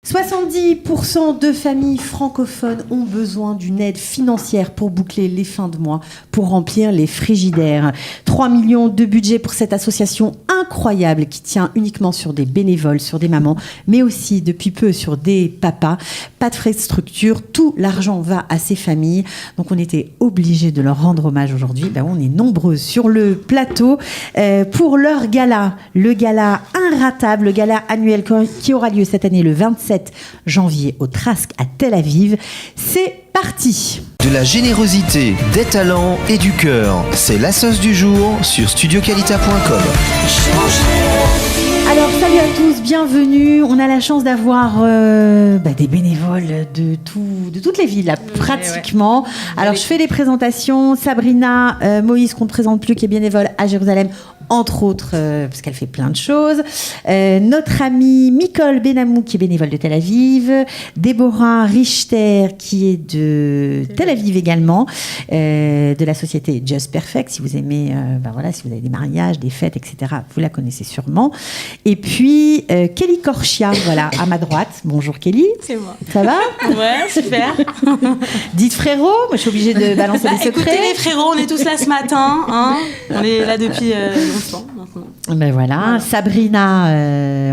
70% de familles francophones ont besoin d'une aide financière pour boucler les fins de mois, pour remplir les frigidaires. 3 millions de budget pour cette association incroyable qui tient uniquement sur des bénévoles, sur des mamans, mais aussi depuis peu sur des papas. Pas de frais de structure, tout l'argent va à ces familles. Donc on était obligés de leur rendre hommage aujourd'hui. On est nombreux sur le plateau pour leur gala. Le gala inratable, le gala annuel qui aura lieu cette année le 27 janvier au Trask à Tel Aviv. C'est parti. De la générosité, des talents et du cœur. C'est la sauce du jour sur studioqualita.com. Alors salut à tous, bienvenue. On a la chance d'avoir des bénévoles de toutes les villes là, pratiquement. Alors je fais les présentations. Sabrina Moïse qu'on ne présente plus, qui est bénévole à Jérusalem, entre autres, parce qu'elle fait plein de choses. Notre amie Micole Benamou, qui est bénévole de Tel Aviv. Déborah Richter, qui est de Tel Aviv également, de la société Just Perfect. Si vous aimez, si vous avez des mariages, des fêtes, etc., vous la connaissez sûrement. Et puis, Kelly Korchia, voilà, à ma droite. Bonjour Kelly. C'est moi. Ça va ? Ouais, super. Dites frérot, moi je suis obligée de balancer des secrets. Écoutez les frérots, on est tous là ce matin. Hein, on est là depuis longtemps maintenant. Voilà. Sabrina,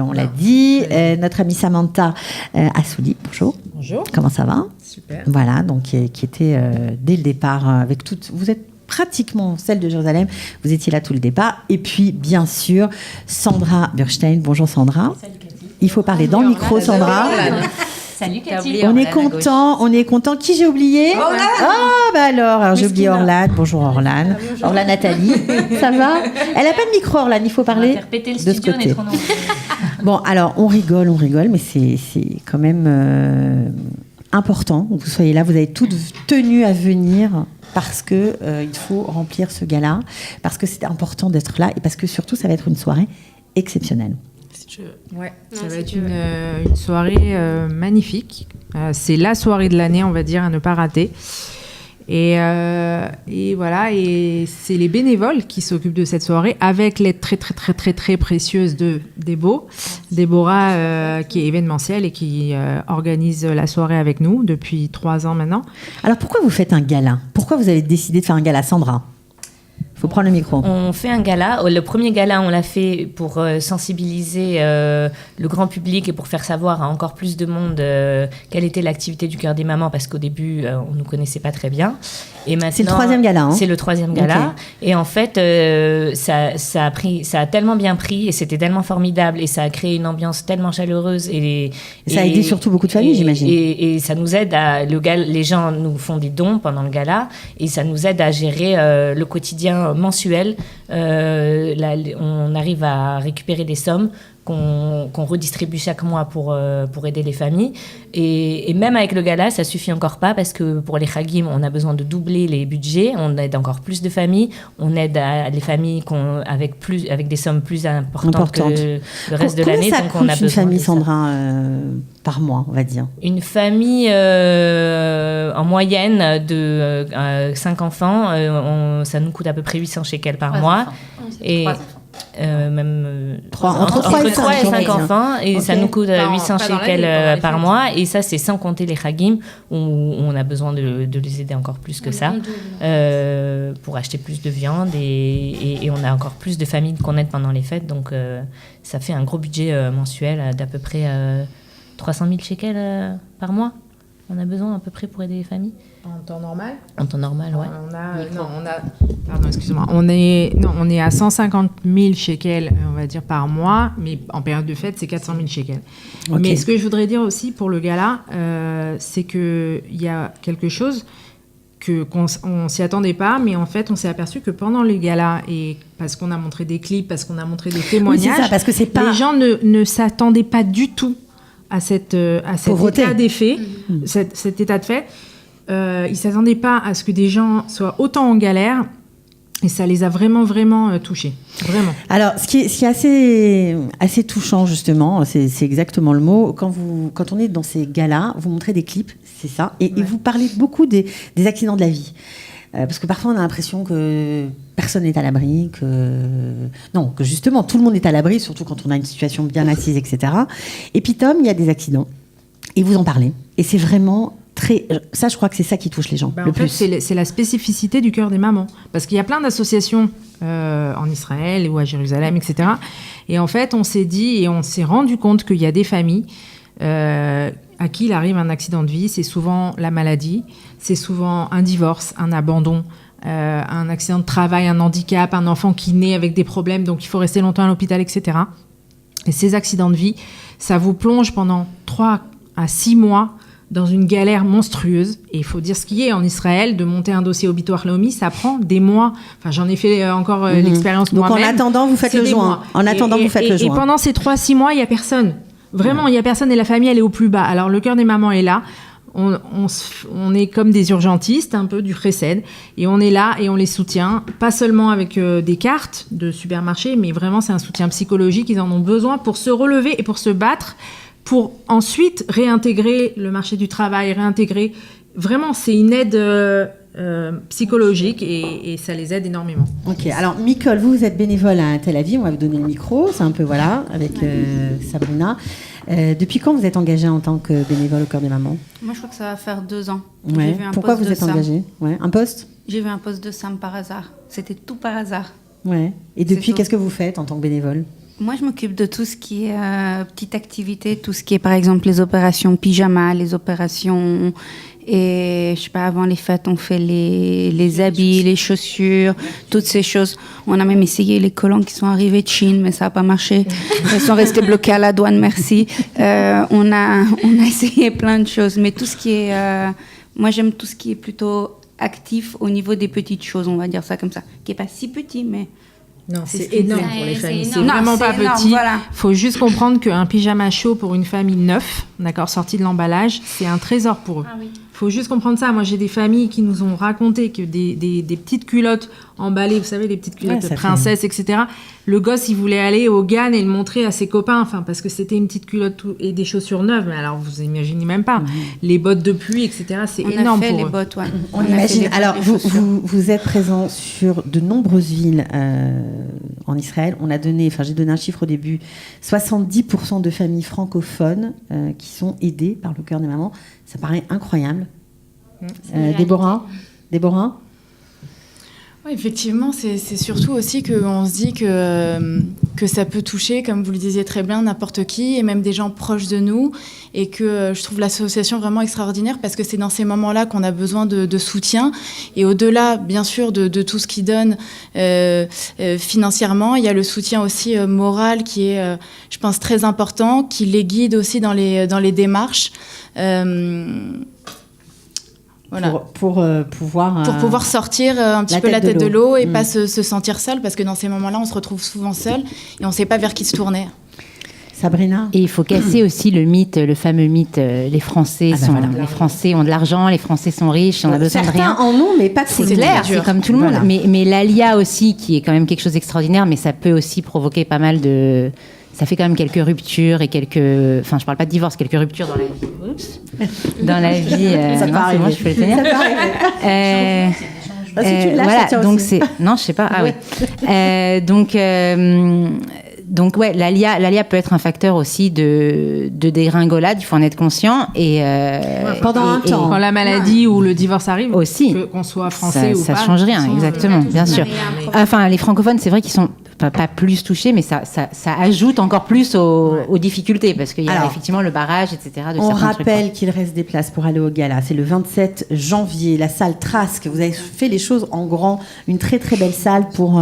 on l'a dit. Notre amie Samantha Assouli, bonjour. Bonjour. Comment ça va ? Super. Voilà, donc qui était dès le départ avec toutes. Vous êtes pratiquement celle de Jérusalem. Vous étiez là tout le départ. Et puis, bien sûr, Sandra Burstein. Bonjour Sandra. Salut Cathy. Il faut parler dans le micro, Sandra. Salut Cathy. On est content. Qui j'ai oublié ? Alors j'ai oublié Orlane. Bonjour Orlane. Orlane Nathalie. Ça va ? Elle n'a pas de micro, Orlane. Il faut parler faire péter le de ce studio, on est côté. trop nombreux. Bon, alors on rigole, mais c'est quand même important que vous soyez là. Vous avez toutes tenu à venir parce que il faut remplir ce gala, parce que c'est important d'être là et parce que surtout ça va être une soirée exceptionnelle. Ouais, ça va être une soirée magnifique. C'est la soirée de l'année, on va dire, à ne pas rater. Et voilà, et c'est les bénévoles qui s'occupent de cette soirée avec l'aide très très très très très précieuse de Déborah, qui est événementielle et qui organise la soirée avec nous depuis 3 ans maintenant. Alors pourquoi vous faites un gala ? Pourquoi vous avez décidé de faire un gala, Sandra ? Faut prendre le micro. On fait un gala. Le premier gala, on l'a fait pour sensibiliser le grand public et pour faire savoir à encore plus de monde quelle était l'activité du Cœur des Mamans, parce qu'au début, on ne nous connaissait pas très bien. Et maintenant, c'est le 3e gala. C'est le 3e gala. Okay. Et en fait, ça a tellement bien pris et c'était tellement formidable et ça a créé une ambiance tellement chaleureuse. Et ça a aidé surtout beaucoup de familles, j'imagine. Et ça nous aide les gens nous font des dons pendant le gala et ça nous aide à gérer le quotidien mensuel. On arrive à récupérer des sommes qu'on redistribue chaque mois pour aider les familles. Et même avec le gala, ça suffit encore pas parce que pour les Chagim, on a besoin de doubler les budgets. On aide encore plus de familles. On aide les familles avec des sommes plus importantes que le reste de l'année. Combien ça coûte une famille, Sandra, par mois, on va dire ? Une famille en moyenne de 5 enfants, ça nous coûte à peu près 800 shekels par mois. Et entre 3 et 5 enfants et ça nous coûte 800 shekels par mois et ça c'est sans compter les chagim où on a besoin de les aider encore plus que ça pour acheter plus de viande et on a encore plus de familles qu'on aide pendant les fêtes, donc ça fait un gros budget mensuel d'à peu près 300 000 shekels par mois. On a besoin à peu près pour aider les familles. En temps normal ? En temps normal, ouais. Pardon, excuse-moi. On est à 150 000 shekels, on va dire, par mois, mais en période de fête, c'est 400 000 shekels. Okay. Mais ce que je voudrais dire aussi pour le gala, c'est qu'il y a quelque chose qu'on ne s'y attendait pas, mais en fait, on s'est aperçu que pendant les galas, et parce qu'on a montré des clips, parce qu'on a montré des témoignages, oui, c'est ça, parce que c'est pas... les gens ne s'attendaient pas du tout à cet état des faits, cet état de fait. Ils ne s'attendaient pas à ce que des gens soient autant en galère et ça les a vraiment, vraiment touchés. Vraiment. Alors, ce qui est assez touchant, justement, c'est exactement le mot. Quand on est dans ces galas, vous montrez des clips, c'est ça, et vous parlez beaucoup des accidents de la vie. Parce que parfois, on a l'impression que personne n'est à l'abri, que justement, tout le monde est à l'abri, surtout quand on a une situation bien assise, etc. Et puis, Tom, il y a des accidents. Et vous en parlez. Et c'est vraiment très... Ça, je crois que c'est ça qui touche les gens le plus. C'est la spécificité du cœur des mamans. Parce qu'il y a plein d'associations en Israël ou à Jérusalem, etc. Et en fait, on s'est dit et on s'est rendu compte qu'il y a des familles à qui il arrive un accident de vie. C'est souvent la maladie, c'est souvent un divorce, un abandon, un accident de travail, un handicap, un enfant qui naît avec des problèmes, donc il faut rester longtemps à l'hôpital, etc. Et ces accidents de vie, ça vous plonge pendant 3 à 6 mois dans une galère monstrueuse. Et il faut dire ce qui est en Israël, de monter un dossier au Bitor Leumi, ça prend des mois. Enfin, j'en ai fait encore l'expérience donc moi-même. Donc en attendant, vous faites le joint. Et pendant ces 3-6 mois, il n'y a personne. Vraiment, il n'y a personne et la famille, elle est au plus bas. Alors, le cœur des mamans est là. On est comme des urgentistes, un peu du Chesed, et on est là et on les soutient, pas seulement avec des cartes de supermarché, mais vraiment c'est un soutien psychologique, ils en ont besoin pour se relever et pour se battre, pour ensuite réintégrer le marché du travail, vraiment c'est une aide psychologique et ça les aide énormément. Ok, alors Micole, vous êtes bénévole à Tel Aviv, on va vous donner le micro, c'est un peu avec Sabrina. Depuis quand vous êtes engagée en tant que bénévole au Cœur des Mamans ? Moi, je crois que ça va faire 2 ans. Ouais. Pourquoi vous êtes engagée ? Un poste ? J'ai vu un poste de SAM par hasard. C'était tout par hasard. Ouais. Et depuis, qu'est-ce que vous faites en tant que bénévole ? Moi, je m'occupe de tout ce qui est petite activité, tout ce qui est, par exemple, les opérations pyjama, les opérations... Et je sais pas, avant les fêtes, on fait les habits, les chaussures, toutes ces choses. On a même essayé les collants qui sont arrivés de Chine, mais ça n'a pas marché. Ils sont restés bloqués à la douane, merci. On a essayé plein de choses. Mais tout ce qui est... moi, j'aime tout ce qui est plutôt actif au niveau des petites choses, on va dire ça comme ça. Qui n'est pas si petit, mais... Non, c'est énorme pour les familles. C'est énorme. vraiment pas énorme, petit. Voilà. Faut juste comprendre qu'un pyjama chaud pour une famille neuf, d'accord, sorti de l'emballage, c'est un trésor pour eux. Faut juste comprendre ça. Moi, j'ai des familles qui nous ont raconté que des petites culottes emballées, vous savez, les petites culottes de princesse, etc. Le gosse, il voulait aller au GAN et le montrer à ses copains, parce que c'était une petite culotte et des chaussures neuves. Mais alors, vous imaginez même pas. Les bottes de pluie, etc. C'est énorme pour eux. On a fait les bottes, ouais. On imagine. Alors, vous êtes présent sur de nombreuses villes en Israël. J'ai donné un chiffre au début. 70% de familles francophones qui sont aidées par le Cœur des Mamans. Ça paraît incroyable. Déborah ? Oui, effectivement, c'est surtout aussi qu'on se dit que ça peut toucher, comme vous le disiez très bien, n'importe qui, et même des gens proches de nous, et que je trouve l'association vraiment extraordinaire, parce que c'est dans ces moments-là qu'on a besoin de soutien, et au-delà, bien sûr, de tout ce qu'ils donnent financièrement, il y a le soutien aussi moral qui est, je pense, très important, qui les guide aussi dans les démarches. Voilà. Pour pouvoir sortir un petit peu la tête de l'eau et pas se sentir seul, parce que dans ces moments-là, on se retrouve souvent seul et on ne sait pas vers qui se tourner. Sabrina ? Et il faut casser aussi le fameux mythe, les Français ont de l'argent, les Français sont riches, on a besoin de rien. Certains en ont, mais pas tous. C'est clair, c'est comme tout le monde. Mais l'ALIA aussi, qui est quand même quelque chose d'extraordinaire, mais ça peut aussi provoquer pas mal de... Ça fait quand même quelques ruptures et Enfin, je parle pas de divorce, quelques ruptures dans la vie. Oups. Dans la vie... ça non, c'est moi, je peux le tenir. Ça peut arriver. Si tu le lâches, voilà, ça donc aussi. c'est... Non, je sais pas. Ah oui. Donc ouais, l'ALIA peut être un facteur aussi de dégringolade, il faut en être conscient. Pendant un temps. Quand la maladie ou le divorce arrive, aussi, qu'on soit français ou pas. Ça change rien, exactement, bien sûr. Enfin, les francophones, c'est vrai qu'ils sont pas plus touchés, mais ça ajoute encore plus aux difficultés, parce qu'il y a effectivement le barrage, etc. On rappelle qu'il reste des places pour aller au gala. C'est le 27 janvier, la salle Trask. Vous avez fait les choses en grand, une très très belle salle pour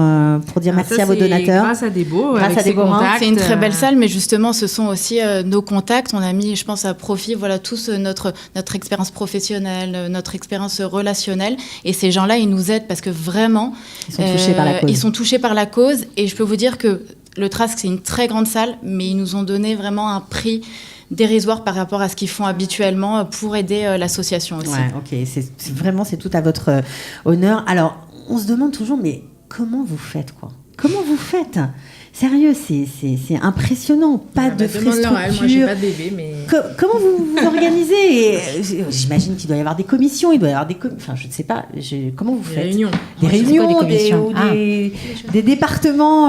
dire merci à vos donateurs. Grâce à des beaux, grâce à des contacts. C'est une très belle salle, mais justement, ce sont aussi nos contacts. On a mis, je pense, à profit, tous notre expérience professionnelle, notre expérience relationnelle. Et ces gens-là, ils nous aident parce que vraiment, ils sont touchés par la cause. Ils sont touchés par la cause. Et je peux vous dire que le Trask, c'est une très grande salle, mais ils nous ont donné vraiment un prix dérisoire par rapport à ce qu'ils font habituellement pour aider l'association aussi. Ouais, ok. C'est tout à votre honneur. Alors, on se demande toujours, mais comment vous faites, quoi ? Comment vous faites ? Sérieux, c'est impressionnant. Pas de frais structure. Moi, j'ai pas de bébé, mais... Comment vous vous organisez? J'imagine qu'il doit y avoir des commissions, il doit y avoir enfin, je ne sais pas. Comment vous faites? Des réunions, des départements,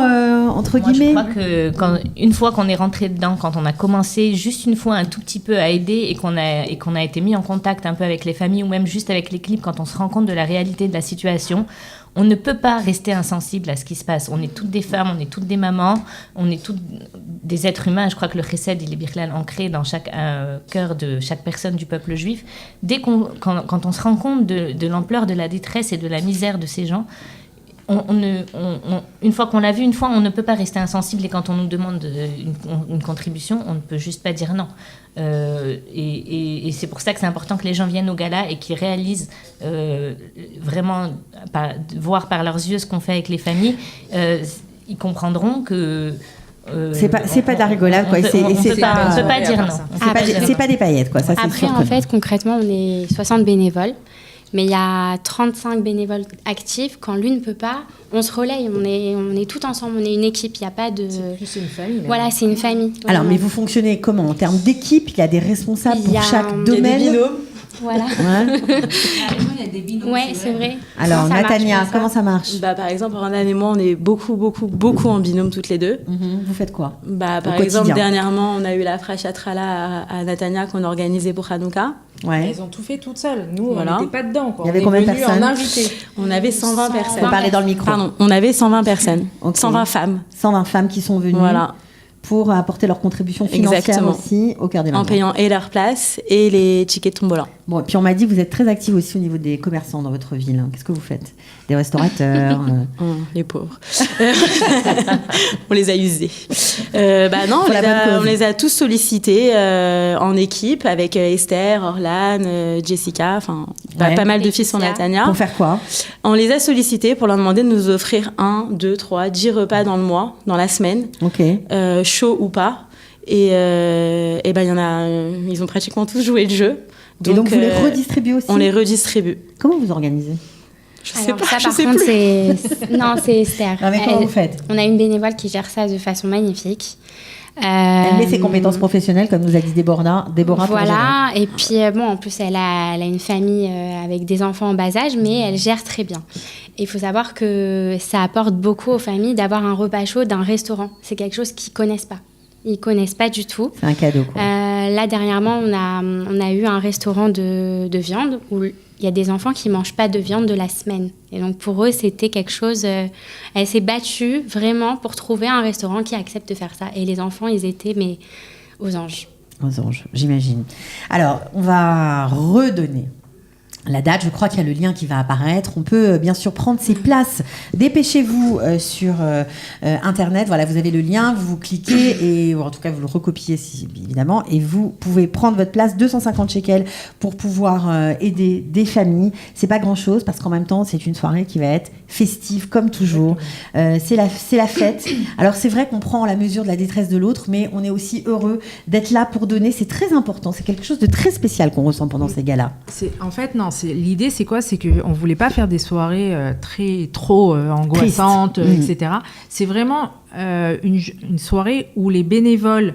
entre guillemets. Je crois que une fois qu'on est rentré dedans, quand on a commencé juste une fois un tout petit peu à aider et qu'on a été mis en contact un peu avec les familles ou même juste avec l'équipe, quand on se rend compte de la réalité de la situation, on ne peut pas rester insensible à ce qui se passe. On est toutes des femmes, on est toutes des mamans, on est toutes des êtres humains. Je crois que le chesed, il est birlan ancré dans chaque cœur de chaque personne du peuple juif. Quand on se rend compte de l'ampleur de la détresse et de la misère de ces gens, une fois qu'on l'a vu, on ne peut pas rester insensible, et quand on nous demande une contribution, on ne peut juste pas dire non. Et c'est pour ça que c'est important que les gens viennent au gala et qu'ils réalisent vraiment, voir par leurs yeux ce qu'on fait avec les familles. Ils comprendront que... c'est pas de la rigolade, quoi. On peut pas dire non. C'est pas des paillettes, quoi. Ça, après, en fait, concrètement, on est 60 bénévoles. Mais il y a 35 bénévoles actifs. Quand l'une ne peut pas, on se relaye. On est tout ensemble. On est une équipe. Il n'y a pas de... C'est une famille. Voilà, c'est une famille. Alors, mais vous fonctionnez comment? En termes d'équipe, il y a des responsables pour chaque domaine? Il y a des binômes. Voilà. Il y a des binômes. Ouais, c'est vrai. Alors, Natania, comment ça marche? Par exemple, Ronan et moi, on est beaucoup en binôme toutes les deux. Vous faites quoi? Par exemple, dernièrement, on a eu la Frachatrala à Natania qu'on a organisée pour Hanouka. Ouais. Elles ont tout fait toutes seules. Nous, on n'était pas dedans, quoi. Il y avait combien de personnes? On avait 120 personnes. Faut parler dans le micro. Pardon, on avait 120 personnes. Okay. 120 femmes. 120 femmes qui sont venues. Voilà. Pour apporter leur contribution financière aussi au cœur des En payant et leur place et les tickets de tombola. Bon, et puis on m'a dit que vous êtes très active aussi au niveau des commerçants dans votre ville. Qu'est-ce que vous faites? Des restaurateurs Les pauvres. On les a usés. Non, on les a tous sollicités en équipe avec Esther, Orlane, Jessica, pas mal de filles sur Natania. Pour faire quoi? On les a sollicités pour leur demander de nous offrir 1, 2, 3, 10 repas dans le mois, dans la semaine. Ok. Chaud ou pas. Et il y en a, ils ont pratiquement tous joué le jeu. Donc vous les redistribuez aussi? On les redistribue. Comment vous organisez? Je sais pas. Non, c'est Esther. Non, mais comment vous faites? On a une bénévole qui gère ça de façon magnifique. Elle met ses compétences professionnelles, comme nous a dit Déborah. Voilà, et puis en plus elle a une famille avec des enfants en bas âge, mais elle gère très bien. Il faut savoir que ça apporte beaucoup aux familles d'avoir un repas chaud d'un restaurant. C'est quelque chose qu'ils connaissent pas. Ils connaissent pas du tout. C'est un cadeau, quoi. Là, dernièrement, on a eu un restaurant de viande où il y a des enfants qui mangent pas de viande de la semaine. Et donc, pour eux, c'était quelque chose... elle s'est battue vraiment pour trouver un restaurant qui accepte de faire ça. Et les enfants, ils étaient aux anges. Aux anges, j'imagine. Alors, on va redonner la date, je crois qu'il y a le lien qui va apparaître. On peut bien sûr prendre ses places. Dépêchez-vous sur Internet. Voilà, vous avez le lien, vous cliquez et en tout cas vous le recopiez évidemment et vous pouvez prendre votre place. 250 shekels pour pouvoir aider des familles. C'est pas grand-chose parce qu'en même temps c'est une soirée qui va être festive comme toujours. C'est la fête. Alors c'est vrai qu'on prend la mesure de la détresse de l'autre, mais on est aussi heureux d'être là pour donner. C'est très important. C'est quelque chose de très spécial qu'on ressent pendant ces galas. En fait, non. L'idée, c'est quoi? C'est qu'on ne voulait pas faire des soirées trop angoissantes, etc. C'est vraiment une soirée où les bénévoles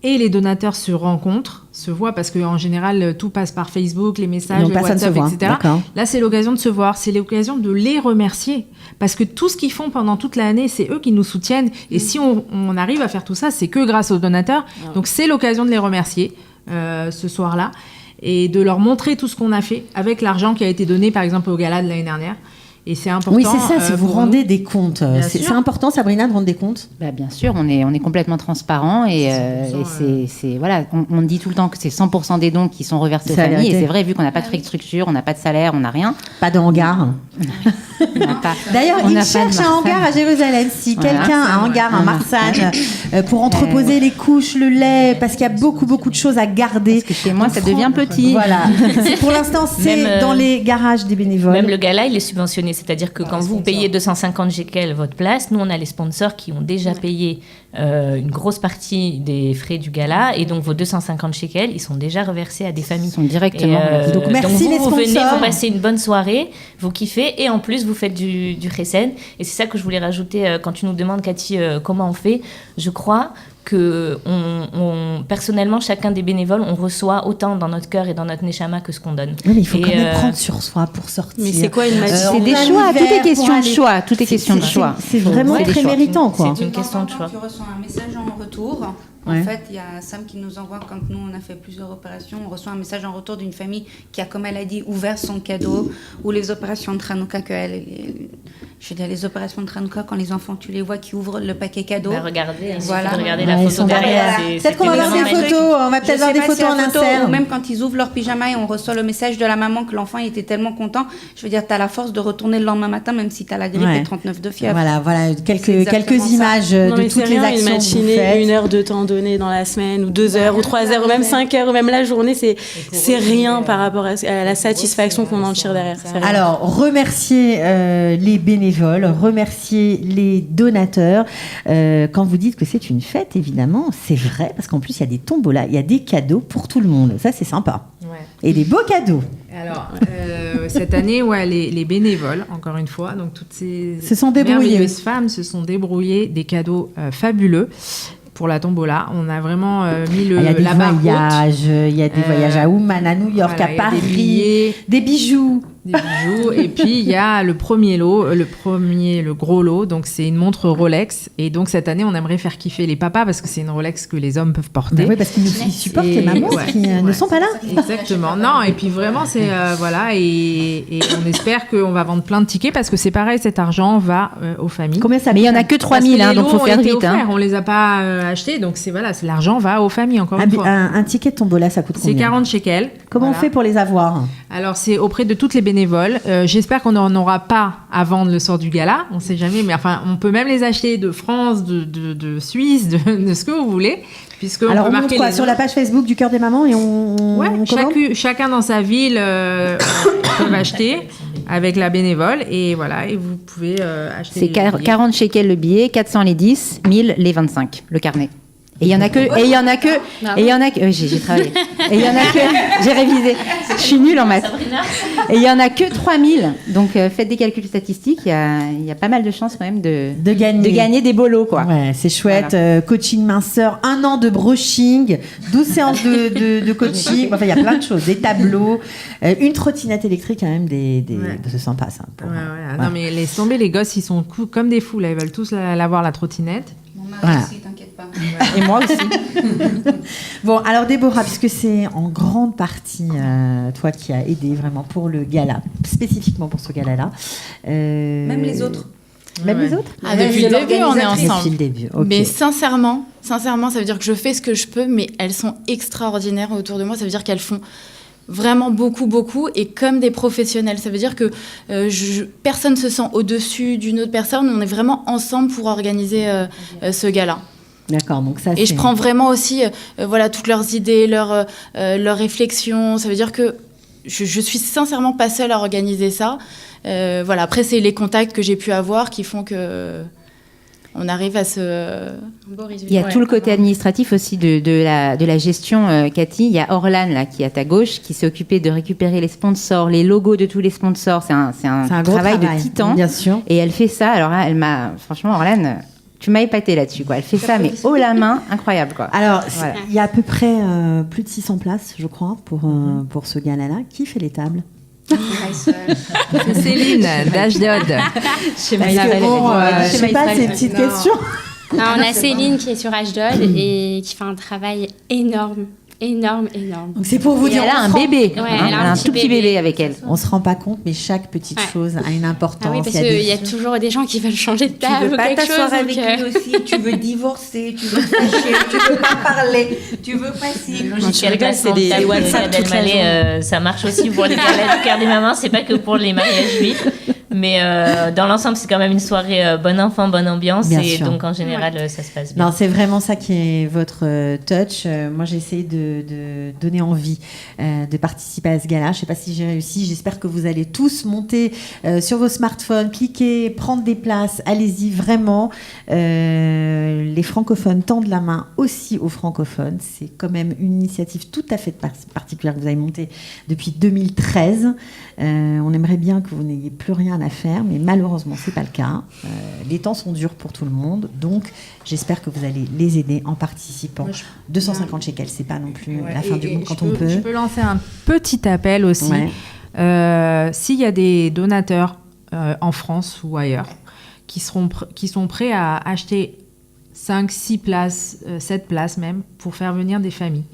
et les donateurs se rencontrent, se voient, parce qu'en général, tout passe par Facebook, les messages, les WhatsApp, etc. D'accord. Là, c'est l'occasion de se voir, c'est l'occasion de les remercier. Parce que tout ce qu'ils font pendant toute l'année, c'est eux qui nous soutiennent. Et si on arrive à faire tout ça, c'est que grâce aux donateurs. Donc, c'est l'occasion de les remercier ce soir-là. Et de leur montrer tout ce qu'on a fait avec l'argent qui a été donné, par exemple, au gala de l'année dernière. Et c'est important. Oui, c'est ça, si vous rendez des comptes. C'est important, Sabrina, de rendre des comptes? Bien sûr, on est complètement transparent et voilà, on dit tout le temps que c'est 100% des dons qui sont reversés aux familles. Et c'est vrai, vu qu'on n'a pas de frais de structure, on n'a pas de salaire, on n'a rien. Pas de hangar. D'ailleurs, ils cherchent un hangar à Jérusalem. Si quelqu'un a un hangar, un Marsanne, pour entreposer les couches, le lait, parce qu'il y a beaucoup de choses à garder. Parce que chez moi, ça devient petit. Voilà. Pour l'instant, c'est dans les garages des bénévoles. Même le gala, il est subventionné. C'est-à-dire que quand vous payez 250 shekels votre place, nous, on a les sponsors qui ont déjà payé une grosse partie des frais du gala. Et donc, vos 250 shekels, ils sont déjà reversés à des familles. Ils sont directement. Donc, merci les sponsors. Vous venez, vous passez une bonne soirée, vous kiffez. Et en plus, vous faites faites du Khesen. Et c'est ça que je voulais rajouter quand tu nous demandes, Cathy, comment on fait. Je crois que personnellement, chacun des bénévoles, on reçoit autant dans notre cœur et dans notre neshama que ce qu'on donne. Oui, mais il faut quand même prendre sur soi pour sortir. Mais c'est quoi une magie? C'est des choix, tout est question de choix. Tout est question de choix. C'est vraiment très méritant, quoi. C'est une question de choix. Tu reçois un message en retour. En fait, il y a Sam qui nous envoie, quand nous on a fait plusieurs opérations, on reçoit un message en retour d'une famille qui a, comme elle a dit, ouvert son cadeau, ou les opérations de Hanouka, je veux dire, les opérations de Hanouka, quand les enfants, tu les vois qui ouvrent le paquet cadeau. Regardez, voilà. Regardez la photo derrière. Peut-être qu'on va voir des photos, on va peut-être voir des photos en insert. Ou même quand ils ouvrent leur pyjama et on reçoit le message de la maman que l'enfant était tellement content, je veux dire, tu as la force de retourner le lendemain matin, même si tu as la grippe et 39 de fièvre. Voilà, quelques images de toutes les actions. Imaginer 1 heure de temps donné dans la semaine, ou 2 heures, ou 3 heures, ou même 5 heures, ou même la journée, c'est rien par rapport à la satisfaction qu'on en tire derrière. Alors, remercier les bénévoles, remercier les donateurs. Quand vous dites que c'est une fête, évidemment, c'est vrai, parce qu'en plus, il y a des tombolas, il y a des cadeaux pour tout le monde. Ça, c'est sympa. Ouais. Et des beaux cadeaux. Alors, cette année, les bénévoles, encore une fois, donc toutes ces merveilleuses femmes se sont débrouillées des cadeaux fabuleux. Pour la tombola, on a vraiment mis la barre haute. Il y a des voyages à Ouman, à New York, à Paris, des bijoux. Et puis il y a le premier lot, le gros lot, donc c'est une montre Rolex. Et donc cette année, on aimerait faire kiffer les papas parce que c'est une Rolex que les hommes peuvent porter. Oui, parce qu'ils supportent les mamans qui ne sont pas là. Exactement. Non, et puis vraiment, c'est et on espère qu'on va vendre plein de tickets parce que c'est pareil, cet argent va aux familles. Combien ça? Mais il y en a que 3000, donc faut faire vite. On les a pas achetés, donc c'est l'argent va aux familles encore une fois. Un ticket de tombola, ça coûte combien? C'est 40 shekels. Comment on fait pour les avoir? Alors c'est auprès de toutes les bénévoles. J'espère qu'on n'en aura pas à vendre le soir du gala, on ne sait jamais, mais enfin, on peut même les acheter de France, de Suisse, de ce que vous voulez. Alors, on montre quoi sur la page Facebook du Cœur des Mamans et on chacun dans sa ville peut acheter avec la bénévole et voilà, et vous pouvez acheter. C'est 40 shekels le billet, 400 les 10, 1000 les 25, le carnet. Et il y en a que, j'ai travaillé. Et il y en a que, j'ai révisé. Je suis nulle en maths. Et il y en a que 3000. Donc, faites des calculs statistiques. Il y a pas mal de chances quand même de gagner des bolos, quoi. Ouais, c'est chouette. Voilà. Coaching minceur, 1 an de brushing, 12 séances de coaching. Enfin, il y a plein de choses. Des tableaux, une trottinette électrique, quand même, c'est sympa, ça. Ouais. Non, mais laisse tomber, les gosses, ils sont comme des fous, là. Ils veulent tous l'avoir, la trottinette. Mon mari aussi, t'inquiète pas. Et moi aussi. Bon, alors Déborah, puisque c'est en grande partie toi qui as aidé vraiment pour le gala, spécifiquement pour ce gala-là. Même les autres. Même les autres depuis le début, on est ensemble. Depuis le début. Okay. Mais sincèrement, ça veut dire que je fais ce que je peux, mais elles sont extraordinaires autour de moi. Ça veut dire qu'elles font vraiment beaucoup, et comme des professionnels. Ça veut dire que personne ne se sent au-dessus d'une autre personne. On est vraiment ensemble pour organiser ce gala. D'accord, donc ça. Et je prends vraiment aussi, toutes leurs idées, leurs réflexions. Ça veut dire que je suis sincèrement pas seule à organiser ça. Après, c'est les contacts que j'ai pu avoir qui font que on arrive à ce beau résultat. Il y a tout le côté administratif aussi de la gestion, Cathy. Il y a Orlan, là, qui est à ta gauche, qui s'est occupée de récupérer les sponsors, les logos de tous les sponsors. C'est un travail de titan. Bien sûr. Et elle fait ça. Alors là, franchement, Orlan, tu m'as épaté là-dessus, quoi. Elle fait ça, mais haut la main, incroyable, quoi. Alors, il y a à peu près plus de 600 places, je crois, pour ce gala-là. Qui fait les tables? C'est Céline d'Ashdod. Je sais pas, c'est une petite question. Non, on a Céline qui est sur Ashdod et qui fait un travail énorme. Donc c'est pour vous dire, elle a un bébé, elle a un tout petit bébé avec elle. On se rend pas compte, mais chaque petite chose a une importance. Ah oui, parce qu'il y a toujours des gens qui veulent changer de table. Tu veux pas t'asseoir avec lui aussi, tu veux divorcer, tu veux te fâcher, tu veux pas parler, tu veux pas si. Je rigole, c'est des WhatsApp toute la journée. Ça marche aussi pour les galas du Cœur des Mamans, c'est pas que pour les mariages juifs. Mais dans l'ensemble, c'est quand même une soirée bon enfant, bonne ambiance. Bien et sûr. Donc, en général, ça se passe bien. Non, c'est vraiment ça qui est votre touch. Moi, j'ai essayé de donner envie de participer à ce gala. Je ne sais pas si j'ai réussi. J'espère que vous allez tous monter sur vos smartphones, cliquer, prendre des places. Allez-y, vraiment. Les francophones tendent la main aussi aux francophones. C'est quand même une initiative tout à fait particulière que vous avez montée depuis 2013. On aimerait bien que vous n'ayez plus rien à à faire, mais malheureusement, c'est pas le cas. Les temps sont durs pour tout le monde, donc j'espère que vous allez les aider en participant. 250 shekels, c'est pas non plus la fin du monde quand on peut. Je peux lancer un petit appel aussi. S'il y a des donateurs en France ou ailleurs qui sont prêts à acheter 5, 6 places, 7 places même, pour faire venir des familles.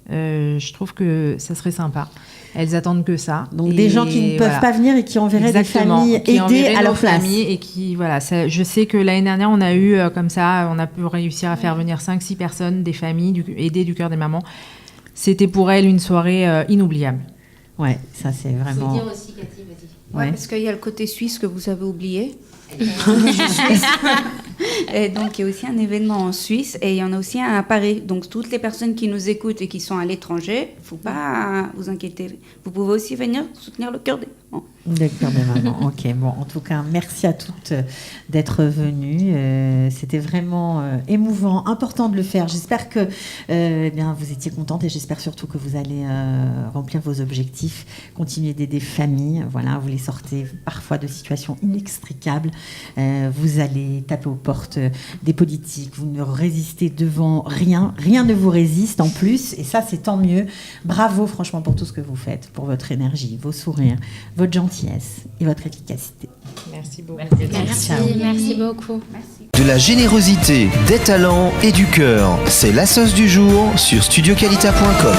Je trouve que ça serait sympa. Elles attendent que ça. Donc des gens qui ne peuvent pas venir et qui enverraient des familles aider à leur place. Et qui, voilà, je sais que l'année dernière, on a eu comme ça, on a pu réussir à faire venir 5-6 personnes, des familles, aider du cœur des mamans. C'était pour elles une soirée inoubliable. Ouais, ça c'est vraiment... Faut dire aussi, Cathy, vas-y. Parce qu'il y a le côté suisse que vous avez oublié. Et donc il y a aussi un événement en Suisse et il y en a aussi un à Paris. Donc toutes les personnes qui nous écoutent et qui sont à l'étranger, faut pas vous inquiéter. Vous pouvez aussi venir soutenir le cœur des mamans. Le cœur des mamans. Ok, bon, en tout cas, merci à toutes d'être venues. C'était vraiment émouvant, important de le faire. J'espère que bien, vous étiez contentes et j'espère surtout que vous allez remplir vos objectifs, continuer d'aider familles. Voilà, vous les sortez parfois de situations inextricables. Vous allez taper aux portes des politiques. Vous ne résistez devant rien. Rien ne vous résiste en plus. Et ça, c'est tant mieux. Bravo, franchement, pour tout ce que vous faites, pour votre énergie, vos sourires, votre gentillesse et votre efficacité. Merci beaucoup. Merci beaucoup. De la générosité, des talents et du cœur. C'est la sauce du jour sur studioqualita.com.